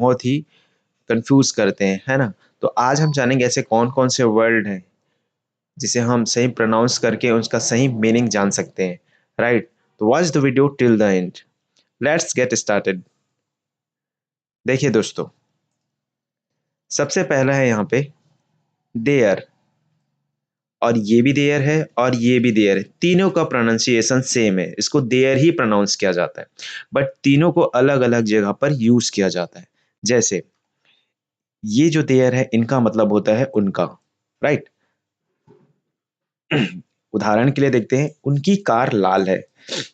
बहुत ही कंफ्यूज करते हैं, है ना। तो आज हम जानेंगे ऐसे कौन कौन से वर्ड हैं जिसे हम सही प्रोनाउंस करके उसका सही मीनिंग जान सकते हैं, राइट। तो watch the video till the end. Let's get started. देखिए दोस्तों, सबसे पहला है यहाँ पे देयर, और ये भी देयर है और ये भी देयर है। तीनों का प्रोनाउंसिएशन सेम है, इसको देयर ही प्रोनाउंस किया जाता है, बट तीनों को अलग अलग जगह पर यूज किया जाता है। जैसे ये जो देयर है इनका मतलब होता है उनका, राइट। उदाहरण के लिए देखते हैं, उनकी कार लाल है।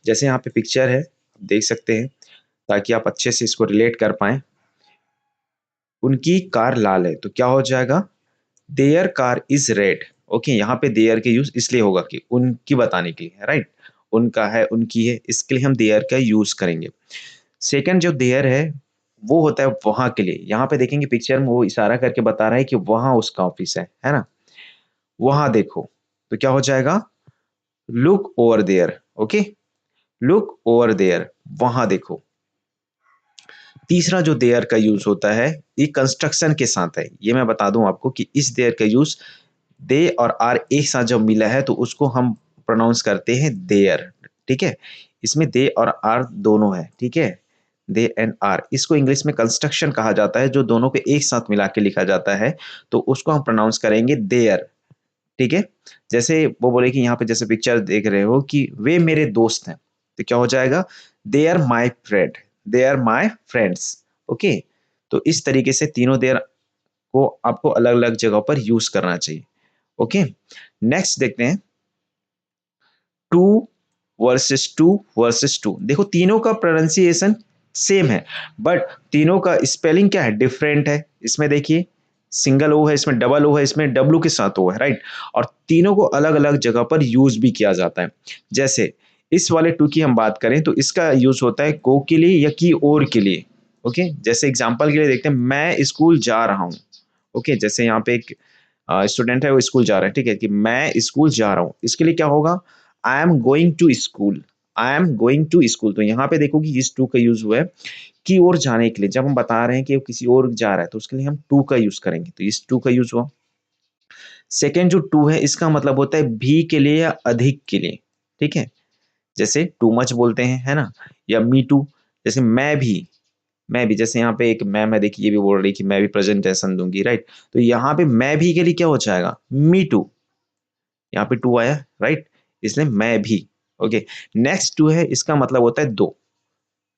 जैसे यहाँ पे पिक्चर है, आप देख सकते हैं, ताकि आप अच्छे से इसको रिलेट कर पाए। उनकी कार लाल है तो क्या हो जाएगा, there car is red. Okay, यहाँ पे देयर के यूज इसलिए होगा कि उनकी बताने के लिए, राइट। उनका है, उनकी है, इसके लिए हम देयर का यूज करेंगे। सेकंड जो देयर है वो होता है वहां के लिए। यहाँ पे देखेंगे पिक्चर में वो इशारा करके बता रहा है कि वहां उसका ऑफिस है ना। वहां देखो, तो क्या हो जाएगा, look over there. Okay, look over there, वहां देखो। तीसरा जो देयर का यूज होता है ये कंस्ट्रक्शन के साथ है। ये मैं बता दूं आपको कि इस देयर का यूज दे और आर एक साथ जब मिला है तो उसको हम प्रोनाउंस करते हैं देयर, ठीक है। इसमें दे और आर दोनों है, ठीक है, दे एंड आर। इसको इंग्लिश में कंस्ट्रक्शन कहा जाता है, जो दोनों को एक साथ मिला के लिखा जाता है, तो उसको हम प्रोनाउंस करेंगे देयर, ठीक है। जैसे वो बोले कि यहाँ पे जैसे पिक्चर देख रहे हो कि वे मेरे दोस्त हैं, तो क्या हो जाएगा, they are my friend, they are my friends. Okay, तो इस तरीके से तीनों देयर को आपको अलग अलग जगहों पर यूज करना चाहिए। ओके, नेक्स्ट देखते हैं, टू वर्सेस टू। देखो तीनों का प्रोनाउंसिएशन सेम है, बट तीनों का स्पेलिंग क्या है, डिफरेंट है। इसमें देखिए सिंगल ओ है, इसमें डबल ओ है, इसमें डब्लू के साथ ओ है, राइट। और तीनों को अलग अलग जगह पर यूज भी किया जाता है। जैसे इस वाले टू की हम बात करें तो इसका यूज होता है को के लिए या की ओर के लिए। ओके, जैसे एग्जांपल के लिए देखते हैं, मैं स्कूल जा रहा हूँ। ओके, जैसे यहाँ पे एक स्टूडेंट है वो स्कूल जा रहा है, ठीक है, कि मैं स्कूल जा रहा हूँ, इसके लिए क्या होगा, I am going to school, I am going to school. तो यहाँ पे देखो कि इस टू का यूज हुआ है की ओर जाने के लिए। जब हम बता रहे हैं कि वो किसी और जा रहा है तो उसके लिए हम टू का यूज करेंगे, तो इस टू का यूज हुआ। सेकेंड जो टू है इसका मतलब होता है भी के लिए या अधिक के लिए, ठीक है। जैसे टू मच बोलते हैं, है ना, या मी टू। जैसे मैं भी जैसे यहाँ पे एक मैम है, देखिए ये भी बोल रही कि मैं भी प्रेजेंटेशन दूंगी, राइट। तो यहाँ पे मैं भी के लिए क्या हो जाएगा, मी टू। यहाँ पे टू आया, राइट, इसलिए मैं भी। ओके, नेक्स्ट टू है, इसका मतलब होता है दो,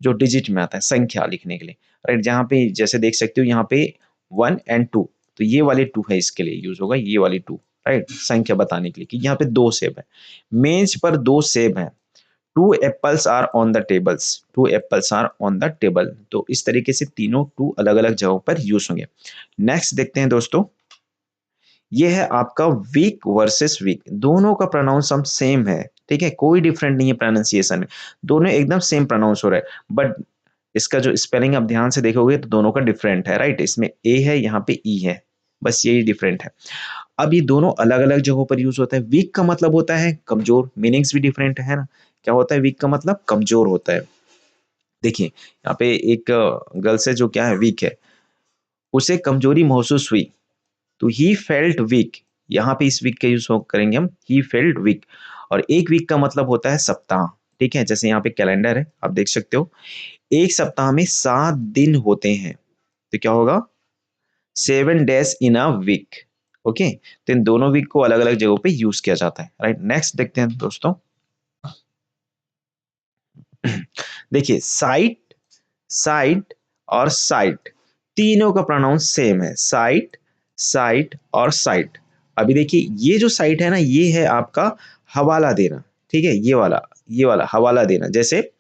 जो डिजिट में आता है संख्या लिखने के लिए, राइट। जहाँ पे जैसे देख सकते हो यहाँ पे वन एंड टू, तो ये वाले टू है, इसके लिए यूज होगा ये वाली टू, राइट, संख्या बताने के लिए कि यहाँ पे दो सेब है, मेज पर दो सेब है। Two apples are on the tables, two apples are on the table. तो इस तरीके से तीनों टू अलग अलग जगहों पर यूज होंगे। नेक्स्ट देखते हैं दोस्तों, ये है आपका वीक वर्सेस वीक। दोनों का प्रोनाउंस हम सेम है, ठीक है, कोई डिफरेंट नहीं है प्रोनाउंसिएशन में, दोनों एकदम सेम प्रोनाउंस हो रहा है, बट इसका जो स्पेलिंग आप ध्यान से देखोगे तो दोनों का डिफरेंट है, राइट। इसमें ए है, यहाँ पे ई है, बस यही डिफरेंट है। अब ये दोनों अलग अलग जगहों पर यूज होता है। वीक का मतलब होता है कमजोर, मीनिंग्स भी डिफरेंट है ना। क्या होता है वीक का मतलब, कमजोर होता है। देखिए यहाँ पे एक गर्ल से जो क्या है, वीक है, उसे कमजोरी महसूस हुई, तो ही फेल्ट वीक। यहाँ पे इस वीक का यूज करेंगे हम, ही फेल्ट वीक। और एक वीक का मतलब होता है सप्ताह, ठीक है। जैसे यहाँ पे कैलेंडर है, आप देख सकते हो, एक सप्ताह में 7 दिन होते हैं, तो क्या होगा, 7 days इन अ वीक। ओके, तो इन दोनों वीक को अलग अलग जगहों पे यूज किया जाता है, राइट। नेक्स्ट देखते हैं दोस्तों, देखिए साइट, साइट और साइट, तीनों का प्रोनाउंस सेम है, साइट, साइट और साइट। अभी देखिए ये जो साइट है ना, ये है आपका हवाला देना, ठीक है, ये वाला हवाला देना। जैसे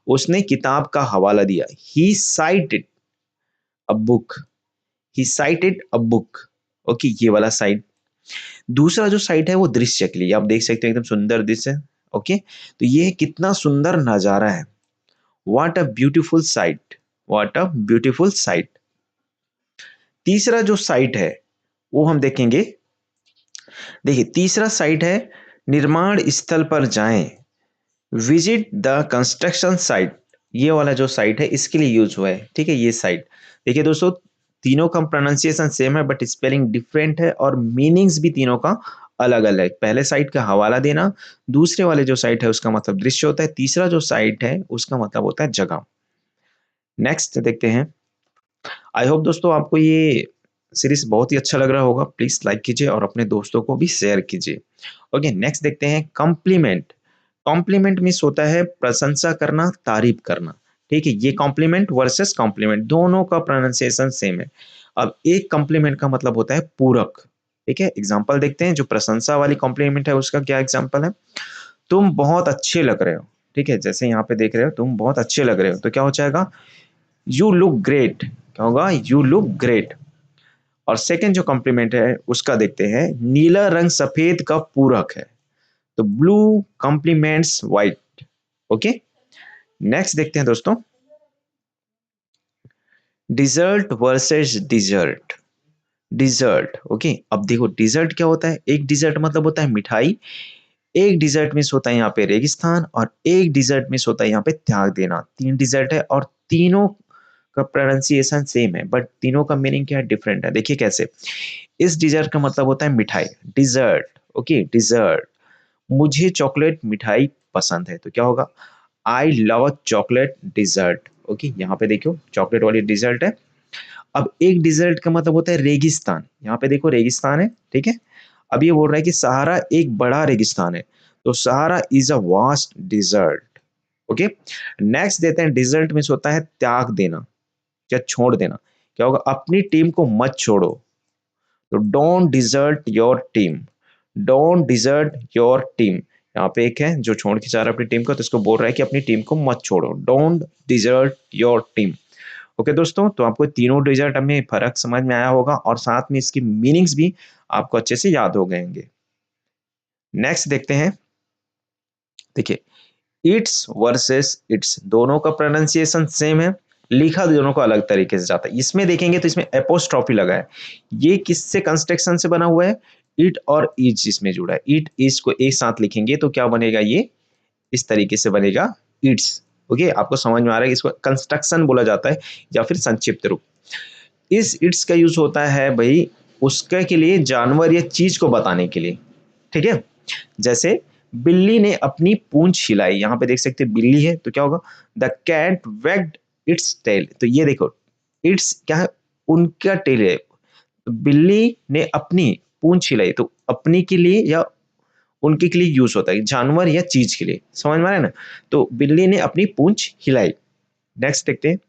उसने किताब का हवाला दिया, he cited a book, he cited a book. Okay, ये वाला साइट। दूसरा जो साइट है वो दृश्य के लिए, आप देख सकते हैं एकदम सुंदर दृश्य। ओके, तो ये कितना सुंदर नजारा है, what a beautiful sight, what a beautiful sight. तीसरा जो साइट है वो हम देखेंगे, देखिए तीसरा साइट है, निर्माण स्थल पर जाएं, विजिट द कंस्ट्रक्शन साइट। ये वाला जो साइट है इसके लिए यूज हुआ है, ठीक है, ये साइट। देखिए दोस्तों, तीनों का प्रोनाउंसिएशन सेम है बट स्पेलिंग डिफरेंट है और मीनिंग्स भी तीनों का अलग अलग है। पहले साइट का हवाला देना, दूसरे वाले जो साइट है उसका मतलब दृश्य होता है, तीसरा जो साइट है उसका मतलब होता है जगह। नेक्स्ट देखते हैं। आई होप दोस्तों आपको ये सीरीज बहुत ही अच्छा लग रहा होगा। प्लीज लाइक कीजिए और अपने दोस्तों को भी शेयर कीजिए। ओके, नेक्स्ट देखते हैं कॉम्प्लीमेंट। कॉम्प्लीमेंट मीन्स होता है प्रशंसा करना, तारीफ करना। ठीक है, ये कॉम्प्लीमेंट वर्सेस कॉम्प्लीमेंट दोनों का प्रोनाउंसिएशन सेम है। अब एक कॉम्प्लीमेंट का मतलब होता है पूरक। ठीक है, एग्जांपल देखते हैं। जो प्रशंसा वाली कॉम्प्लीमेंट है उसका क्या एग्जांपल है? तुम बहुत अच्छे लग रहे हो। ठीक है, जैसे यहाँ पे देख रहे हो तुम बहुत अच्छे लग रहे हो, तो क्या हो जाएगा? You look great. क्या होगा? You look great. और सेकंड जो कॉम्प्लीमेंट है उसका देखते हैं। नीला रंग सफेद का पूरक है, तो blue complements white. Okay, next देखते हैं दोस्तों। Dessert versus desert. Dessert, okay. अब देखो डिजर्ट क्या होता है? एक डिजर्ट मतलब होता है मिठाई, एक डिजर्ट मिस होता है यहाँ पे रेगिस्तान, और एक डिजर्ट मिस होता है यहाँ पे त्याग देना। तीन डिजर्ट है और तीनों का प्रोनाउंसिएशन सेम है बट तीनों का मीनिंग क्या है? डिफरेंट है। देखिए कैसे। इस डिजर्ट का मतलब होता है मिठाई, डिजर्ट। Okay, dessert. मुझे चॉकलेट मिठाई पसंद है, तो क्या होगा? I love chocolate dessert. Okay, यहाँ पे देखो चॉकलेट वाली डिजर्ट है। अब एक डिजर्ट का मतलब होता है रेगिस्तान। यहाँ पे देखो रेगिस्तान है, ठीक है। अब ये बोल रहा है कि सहारा एक बड़ा रेगिस्तान है, तो Sahara is a vast desert. Okay, next देते हैं। डिजर्ट मीन्स होता है त्याग देना या छोड़ देना। क्या होगा? अपनी टीम को मत छोड़ो, तो don't desert your team. Don't desert your team. यहाँ पे एक है जो छोड़ के जा रहा है अपनी टीम को, तो इसको बोल रहा है कि अपनी टीम को मत छोड़ो, don't desert your team. Okay दोस्तों, तो आपको तीनों डिजर्ट में फर्क समझ में आया होगा और साथ में इसकी मीनिंग्स भी आपको अच्छे से याद हो गए होंगे। नेक्स्ट देखते हैं। देखिए, इट्स वर्सेस इट्स दोनों का प्रोनाउंसिएशन सेम है, लिखा दोनों को अलग तरीके से जाता है। इसमें देखेंगे तो इसमें एपोस्ट्रॉफी लगा है। ये किससे कंस्ट्रक्शन से बना हुआ है? इट और इज इसमें जुड़ा है। इट इज को एक साथ लिखेंगे तो क्या बनेगा? ये इस तरीके से बनेगा, इट्स। ओके, आपको समझ में आ रहा है? इसको कंस्ट्रक्शन बोला जाता है या फिर संक्षिप्त रूप। इस इट्स का यूज होता है भाई उसके के लिए, जानवर या चीज को बताने के लिए। ठीक है, जैसे बिल्ली ने अपनी पूंछ हिलाई। यहाँ पे देख सकते हैं बिल्ली है, तो क्या होगा? The cat wagged its tail. तो ये देखो, इट्स क्या है? उनका टेल है। बिल्ली ने अपनी पूंछ हिलाई, तो अपनी के लिए या उनके के लिए यूज होता है, जानवर या चीज के लिए। समझ में आ रहा है ना? तो बिल्ली ने अपनी पूंछ हिलाई। नेक्स्ट देखते हैं।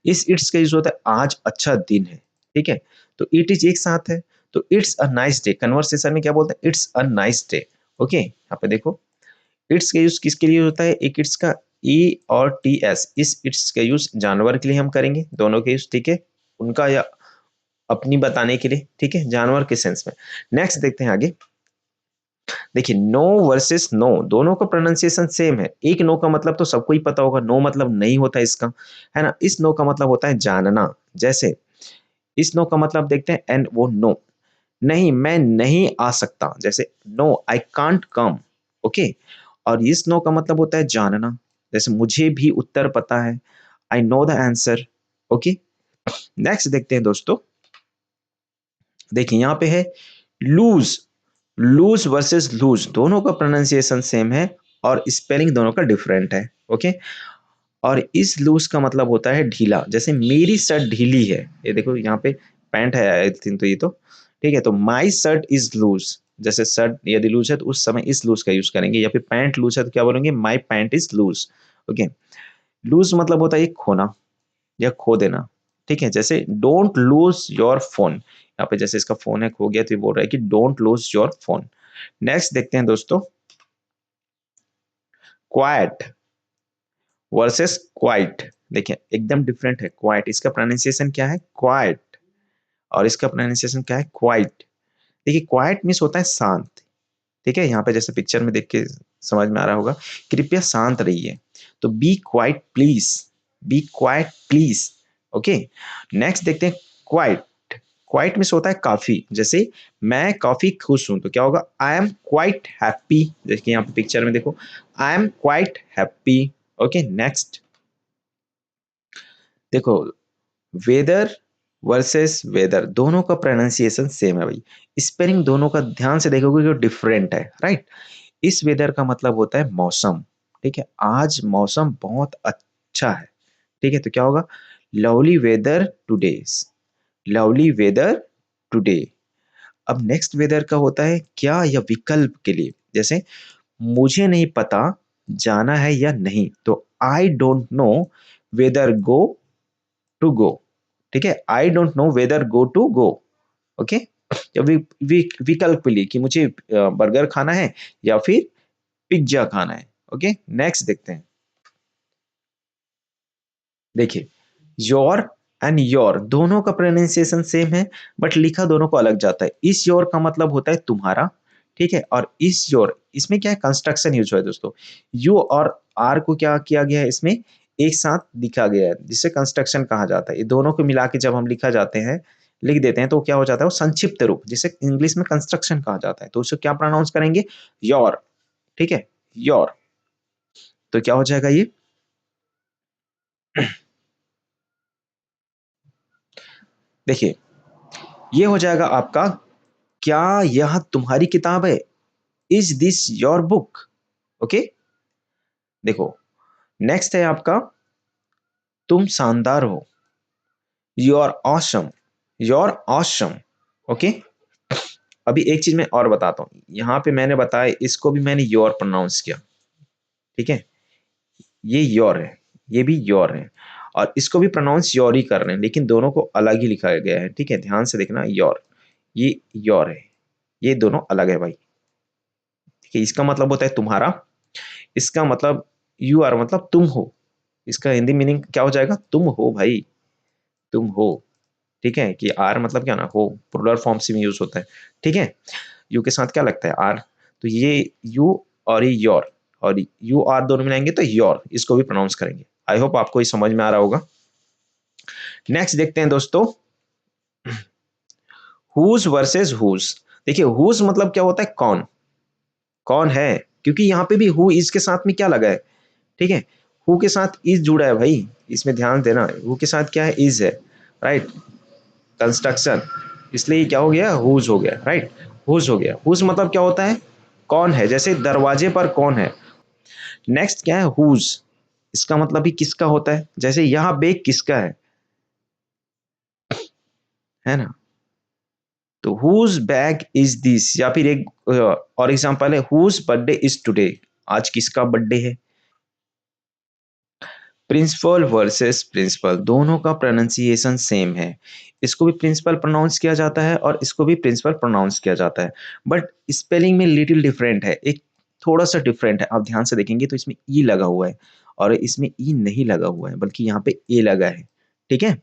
इस इट्स का यूज होता है आज अच्छा दिन है। ठीक है, तो इट इज एक साथ है, तो it's a nice day. Conversation में क्या बोलते हैं? It's a nice day. Okay, यहाँ पे देखो इट्स का यूज किसके लिए होता है? एक इट्स का ई और टी एस। इस इट्स का यूज जानवर के लिए हम करेंगे, दोनों के यूज, ठीक है, उनका या अपनी बताने के लिए, ठीक है, जानवर के सेंस में। नेक्स्ट देखते हैं आगे। देखिए, नो वर्सेस नो दोनों का प्रोनाउंसिएशन सेम है। एक नो का मतलब तो सबको ही पता होगा, नो मतलब नहीं होता इसका, है ना। इस नो का मतलब होता है जानना। जैसे इस नो का मतलब देखते हैं, एंड वो नो, नहीं मैं नहीं आ सकता। जैसे no I can't come. Okay, और इस नो का मतलब होता है जानना। जैसे मुझे भी उत्तर पता है, I know the answer. Okay, next देखते हैं दोस्तों। देखिए यहाँ पे है लूज। लूज वर्सेस लूज दोनों का प्रोनाउंसिएशन सेम है और स्पेलिंग दोनों का डिफरेंट है। ओके, और इस लूज का मतलब होता है ढीला। जैसे मेरी शर्ट ढीली है, ये देखो यहाँ पे पैंट है आई थिंक, तो ये तो ठीक है, तो माई शर्ट इज लूज। जैसे शर्ट यदि लूज है तो उस समय इस लूज का यूज करेंगे, या फिर पैंट लूज है तो क्या बोलेंगे? My pant is loose. Okay, loose मतलब होता है खोना या खो देना। ठीक है, जैसे डोंट लूज योर फोन। यहाँ पे जैसे इसका फोन है खो गया, तो ये बोल रहा है कि don't lose your phone. Next देखते हैं दोस्तों। Quite versus quite. देखिए एकदम डिफरेंट है। क्वाइट, इसका प्रोनाउंसिएशन क्या है? क्वाइट। और इसका प्रोनाउंसिएशन क्या है? क्वाइट। देखिए क्वाइट मीन्स होता है शांत। ठीक है, यहाँ पे जैसे पिक्चर में देख के समझ में आ रहा होगा, कृपया शांत रहिए। तो be quiet please. Be quiet please. Okay, next देखते हैं क्वाइट। क्वाइट मीन्स होता है काफी। जैसे मैं काफी खुश हूं, तो क्या होगा? I am quite happy. देखिए यहाँ पे पिक्चर में देखो, I am quite happy. Okay next देखो, वेदर वर्सेस वेदर, दोनों का प्रोनाउंसिएशन सेम है भाई, स्पेलिंग दोनों का ध्यान से देखोगे जो डिफरेंट है, राइट। इस वेदर का मतलब होता है मौसम, ठीक है, आज मौसम बहुत अच्छा है, ठीक है, तो क्या होगा, lovely weather today, lovely weather today. अब नेक्स्ट वेदर का होता है क्या या विकल्प के लिए, जैसे मुझे नहीं पता जाना है या नहीं, तो I don't know whether go to go, ठीक है, I don't know whether go to go, okay. या विकल्प के लिए कि मुझे बर्गर खाना है या फिर पिज्जा खाना है, ओके। नेक्स्ट देखते हैं, देखिए, योर एंड योर दोनों का प्रोनाउंसिएशन सेम है, बट लिखा दोनों को अलग जाता है। इस योर का मतलब होता है तुम्हारा, ठीक है, और इस योर, इसमें क्या है, कंस्ट्रक्शन यूज हुआ है दोस्तों, यू और आर को क्या किया गया है, इसमें एक साथ लिखा गया है, जिसे कंस्ट्रक्शन कहा जाता है। ये दोनों को मिला के जब हम लिखा जाते हैं, लिख देते हैं, तो क्या हो जाता है, वो संक्षिप्त रूप, जिसे इंग्लिश में कंस्ट्रक्शन कहा जाता है, तो उसे क्या प्रोनाउंस करेंगे, योर, ठीक है, योर। तो क्या हो जाएगा ये, देखिए, ये हो जाएगा आपका, क्या यह तुम्हारी किताब है, is this your book, okay. देखो, नेक्स्ट है आपका, तुम शानदार हो, you are awesome, you are awesome, okay. अभी एक चीज मैं और बताता हूँ, यहाँ पे मैंने बताया, इसको भी मैंने योर प्रोनाउंस किया, ठीक है, ये योर है, ये भी योर है, और इसको भी प्रोनाउंस योर ही कर रहे हैं, लेकिन दोनों को अलग ही लिखा गया है, ठीक है, ध्यान से देखना, योर, ये योर है, ये दोनों अलग है भाई, ठीक है। इसका मतलब होता है तुम्हारा, इसका मतलब यू आर मतलब तुम हो, इसका हिंदी मीनिंग क्या हो जाएगा, तुम हो भाई, तुम हो, ठीक है, कि आर मतलब क्या ना, हो प्लुरल फॉर्म से भी यूज होता है, ठीक है। यू के साथ क्या लगता है, आर, तो ये यू और ये योर, और यू आर दोनों मिलाएंगे तो योर, इसको भी प्रोनाउंस करेंगे। आई होप आपको ये समझ में आ रहा होगा। नेक्स्ट देखते हैं दोस्तों, हुज वर्सेस हुज। देखिए, हुज मतलब क्या होता है, कौन, कौन है, क्योंकि यहाँ पे भी हु इज के साथ में क्या लगा है, ठीक है, हु के साथ इज जुड़ा है भाई, इसमें ध्यान देना, हु के साथ क्या है, इज है, राइट, कंस्ट्रक्शन, इसलिए क्या हो गया, हुज हो गया, राइट, हुज हो गया। हुज मतलब क्या होता है, कौन है, जैसे दरवाजे पर कौन है। नेक्स्ट क्या है, हुज, इसका मतलब भी किसका होता है, जैसे यहाँ बैग किसका है ना, तो हुज बैग इज दिस, या फिर एक और एग्जांपल है, हुज बर्थडे इज टुडे, आज किसका बर्थडे है। प्रिंसिपल वर्सेस प्रिंसिपल, दोनों का प्रोनाउंसिएशन सेम है, इसको भी प्रिंसिपल प्रोनाउंस किया जाता है और इसको भी प्रिंसिपल प्रोनाउंस किया जाता है, बट स्पेलिंग में लिटिल डिफरेंट है, एक थोड़ा सा डिफरेंट है। आप ध्यान से देखेंगे तो इसमें ई लगा हुआ है, और इसमें ई नहीं लगा हुआ है, बल्कि यहाँ पे ए लगा है, ठीक है।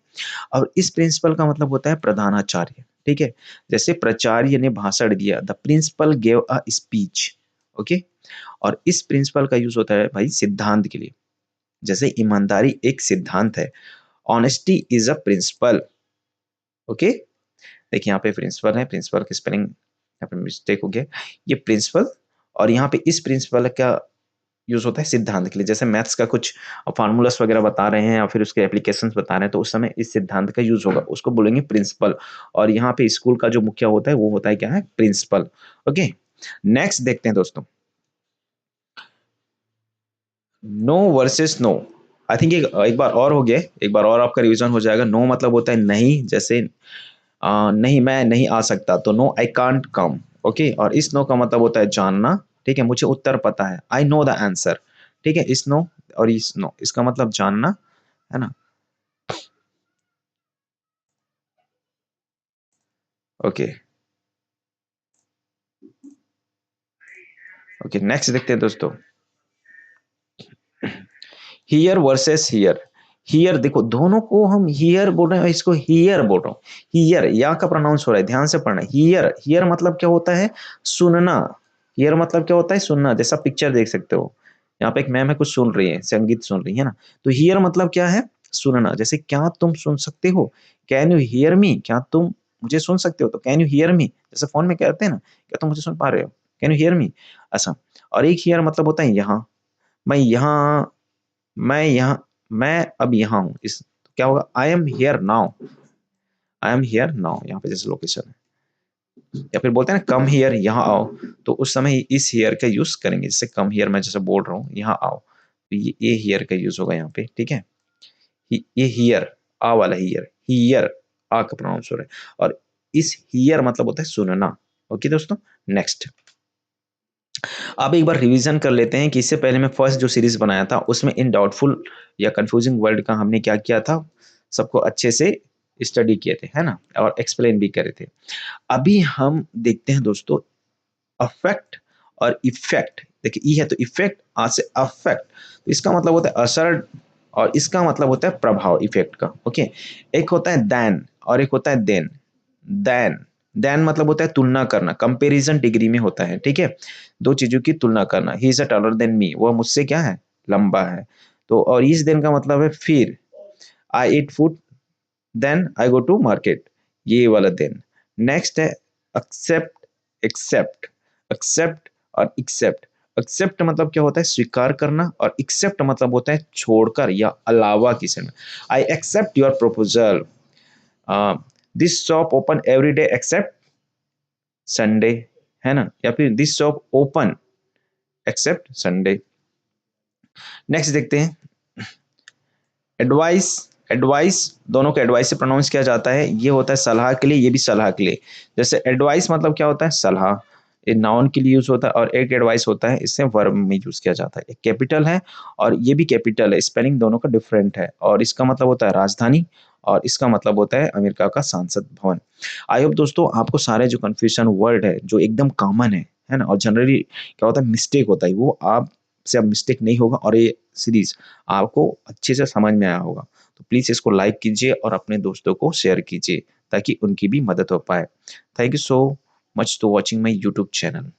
और इस प्रिंसिपल का मतलब होता है प्रधानाचार्य, ठीक है, जैसे प्राचार्य ने भाषण दिया, the principal gave a speech, okay. और इस प्रिंसिपल का यूज होता है भाई सिद्धांत के लिए, जैसे ईमानदारी एक सिद्धांत है, honesty is a principle, okay. देखिए, यहाँ पे प्रिंसिपल है, प्रिंसिपल की स्पेलिंग यहाँ पे मिस्टेक हो गया, ये प्रिंसिपल, और यहाँ पे इस प्रिंसिपल का यूज होता है सिद्धांत के लिए, जैसे मैथ्स का कुछ फार्मूलास वगैरह बता रहे हैं या फिर उसके एप्लीकेशंस बता रहे हैं, तो उस समय इस सिद्धांत का यूज होगा, उसको बोलेंगे प्रिंसिपल। और यहाँ पे स्कूल का जो मुखिया होता है वो होता है क्या है, प्रिंसिपल, ओके। नेक्स्ट देखते हैं दोस्तों, no versus know. I think एक बार और हो गया, एक बार और आपका रिवीजन हो जाएगा। नो मतलब होता है नहीं, जैसे नहीं मैं नहीं आ सकता, तो no I can't come, okay. और इस नो का मतलब होता है जानना, ठीक है, मुझे उत्तर पता है, आई नो द आंसर, ठीक है। इस नो और इस नो, इसका मतलब जानना, है ना, ओके। ओके नेक्स्ट देखते हैं दोस्तों, हियर वर्सेस हियर। हियर देखो, दोनों को हम हियर बोल रहे हैं, इसको हियर बोल रहा हूँ, हियर या का प्रोनाउंस हो रहा है, ध्यान से पढ़ना, हियर, हियर मतलब क्या होता है, सुनना, हियर मतलब क्या होता है, सुनना, जैसा पिक्चर देख सकते हो, यहाँ पे एक मैम है, कुछ सुन रही है, संगीत सुन रही है ना, तो हियर मतलब क्या है, सुनना, जैसे क्या तुम सुन सकते हो, कैन यू हियर मी, क्या तुम मुझे सुन सकते हो, तो कैन यू हियर मी, जैसे फोन में कहते हैं ना, क्या तुम मुझे सुन पा रहे हो, कैन यू हियर मी, ऐसा। और एक हियर मतलब होता है यहाँ, मैं यहाँ मैं अब यहाँ हूँ। इस क्या होगा, I am here now, I am here now, यहाँ पे जैसे लोकेशन है, या फिर बोलते हैं ना कम हियर, यहाँ आओ, तो उस समय इस हियर का यूज करेंगे। जैसे कम हियर मैं जैसे बोल रहा हूँ यहाँ आओ, तो ये हियर का यूज होगा यहाँ पे, ठीक है। ये हियर, आ वाला हियर आ का प्रोनाउंस हो रहा है, और इस हियर मतलब होता है सुनना। ओके दोस्तों, नेक्स्ट अब एक बार रिवीजन कर लेते हैं कि इससे पहले मैं फर्स्ट जो सीरीज बनाया था उसमें इन डाउटफुल या कंफ्यूजिंग वर्ड का हमने क्या किया था, सबको अच्छे से स्टडी किए थे, है ना, और एक्सप्लेन भी करे थे। अभी हम देखते हैं दोस्तों अफेक्ट और इफेक्ट। देखिए ई है तो इफेक्ट, आ से अफेक्ट, तो इसका मतलब होता है असर, और इसका मतलब होता है प्रभाव, इफेक्ट का। ओके, एक होता है देन और एक होता है देन। देन देन मतलब होता है तुलना करना, कंपैरिजन डिग्री में होता है, ठीक है, दो चीजों की तुलना करना। He is a taller than me, वह मुझसे क्या है, लंबा है। तो और इस देन का मतलब है फिर, I eat food then I go to market, ये वाला देन। नेक्स्ट है एक्सेप्ट, एक्सेप्ट, एक्सेप्ट और एक्सेप्ट। एक्सेप्ट मतलब क्या होता है, स्वीकार करना, और एक्सेप्ट मतलब होता है छोड़कर या अलावा किसी में। I accept your proposal, this shop open every day except Sunday, है ना, या फिर this shop open except Sunday. Next देखते हैं एडवाइस। एडवाइस दोनों को एडवाइस से प्रोनाउंस किया जाता है, ये होता है सलाह के लिए, ये भी सलाह के लिए। जैसे एडवाइस मतलब क्या होता है, सलाह, ये नाउन के लिए यूज होता है, और एक एडवाइस होता है इससे वर्ब में यूज किया जाता है। एक कैपिटल है और ये भी कैपिटल है, स्पेलिंग दोनों का डिफरेंट है, और इसका मतलब होता है राजधानी, और इसका मतलब होता है अमेरिका का संसद भवन। आई होप दोस्तों आपको सारे जो कंफ्यूजन वर्ड है जो एकदम कॉमन है ना, और जनरली क्या होता है मिस्टेक होता है, वो आप से अब मिस्टेक नहीं होगा, और ये सीरीज आपको अच्छे से समझ में आया होगा। तो प्लीज़ इसको लाइक कीजिए और अपने दोस्तों को शेयर कीजिए ताकि उनकी भी मदद हो पाए। Thank you so much to watching my YouTube channel.